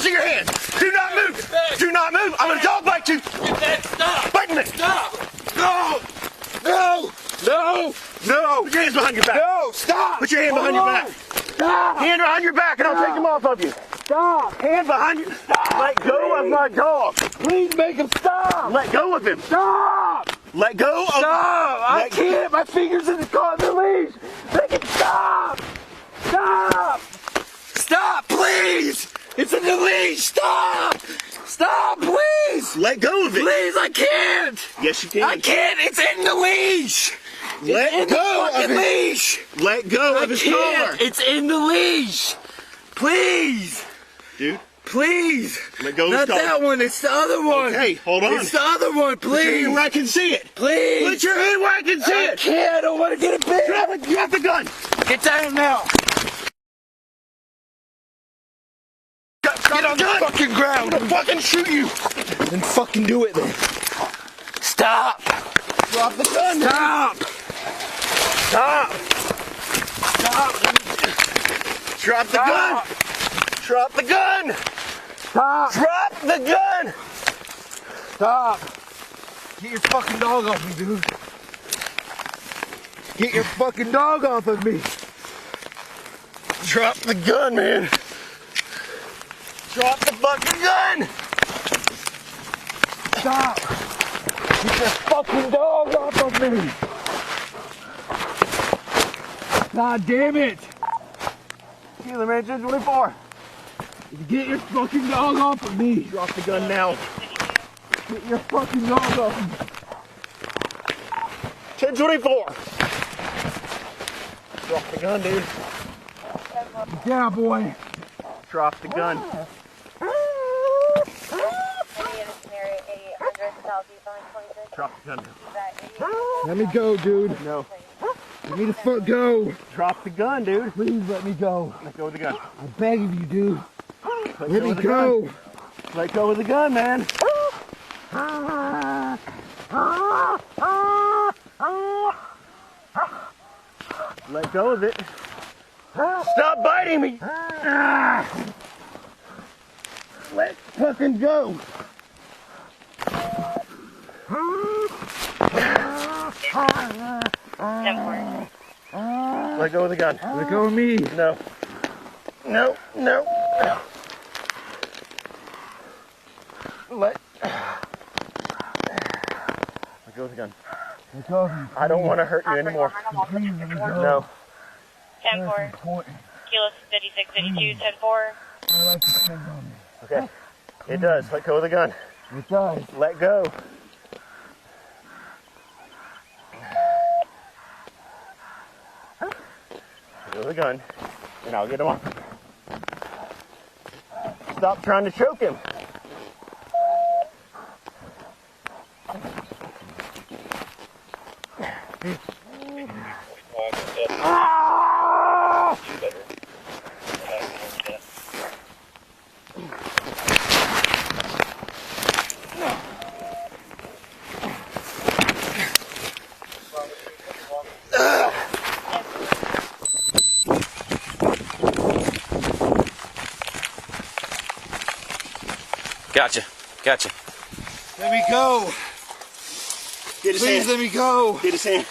in your hand. Do not move. Do not move. I'm gonna dog bite you. Stop. Bite me. Stop. No. No. No. No. Put your hands behind your back. No. Stop. Put your hand behind your back. Stop. Hand behind your back and I'll take him off of you. Stop. Hand behind you. Stop. Let go of my dog. Please make him stop. Let go of him. Stop. Let go of him. Stop. I can't. My fingers in the leash. Make him stop. Stop. Stop, please. It's in the leash. Stop. Stop, please. Let go of it. Please, I can't. Yes, you can. I can't. It's in the leash. Let go of the it. leash. Let go of his collar. It's in the leash. Please. Dude. Please. Let go of his Not collar. that one. It's the other one. Okay, hold on. It's the other one. Put your Please. hand where I can see it. Please. Put your hand where I can see I it. can't. I don't want to get it big. Drop the gun. Get down now. Get on the fucking ground. I'm gonna fucking shoot you. Then fucking do it then. Stop. Drop the gun. Stop. Stop. Stop. Drop the gun. Drop the gun. Stop. Drop the gun. Stop. Get your fucking dog off me, dude. Get your fucking dog off of me. Drop the gun, man. Drop the fucking gun. Stop. Get your fucking dog off of me. God damn it. Healer, man, 1024. Get your fucking dog off of me. Drop the gun now. Get your fucking dog off of me. 1024. Drop the gun, dude. Yeah, boy. Drop the gun. Drop the gun. Let me go, dude. No. Let me the fuck go. Drop the gun, dude. Please let me go. Let go of the gun. I beg of you, dude. Let Let go me of the go. gun. Let go of the gun, man. Let go of it. Stop biting me. Let fucking go. Let go of the gun. Let go of me. No. No, no. Let go of the gun. Let go of me. I don't want to hurt you anymore. Please let me go. No. 10-4, Kilo 5652, 10-4. I like to depend on me. Okay. It does. Let go of the gun. It does. Let go. Let go of the gun, and I'll get him off. Stop trying to choke him. Gotcha. Let me go. Get his Please hand. let me go. Get his hand.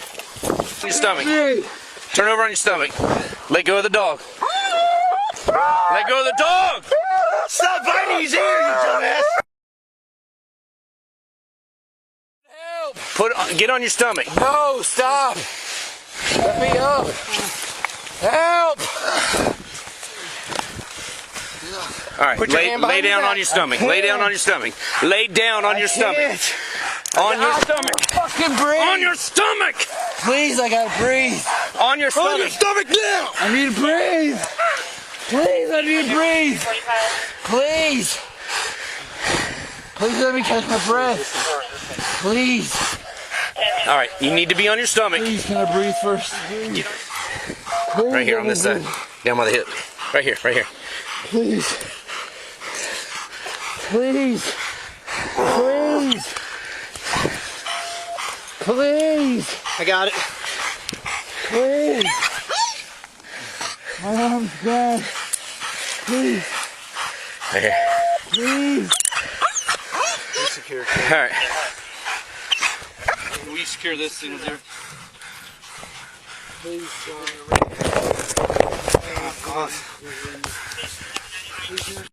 Your stomach. Hey. Turn over on your stomach. Let go of the dog. Let go of the dog. Stop biting his ear, you dumbass. Help. Get on your stomach. No, stop. Let me up. Help. All right, Put your hand lay behind your down back. on your stomach. I Lay down can't. on your stomach. Lay down on your stomach. Can't. On your I stomach. can't fucking breathe. On your stomach. Please, I gotta breathe. On your On your stomach. stomach now. I need to breathe. Please, I need to breathe. 45. Please. Please let me catch my breath. Please. All right, you need to be on your stomach. Please, can I breathe first? Please, Right here let on me this side. breathe. Down by the hip. Right here, right here. Please. Please. Please. Please. I got it. Please. My arm's gone. Please. Right here. Please. Alright. We secure this thing there. Please, Oh, God.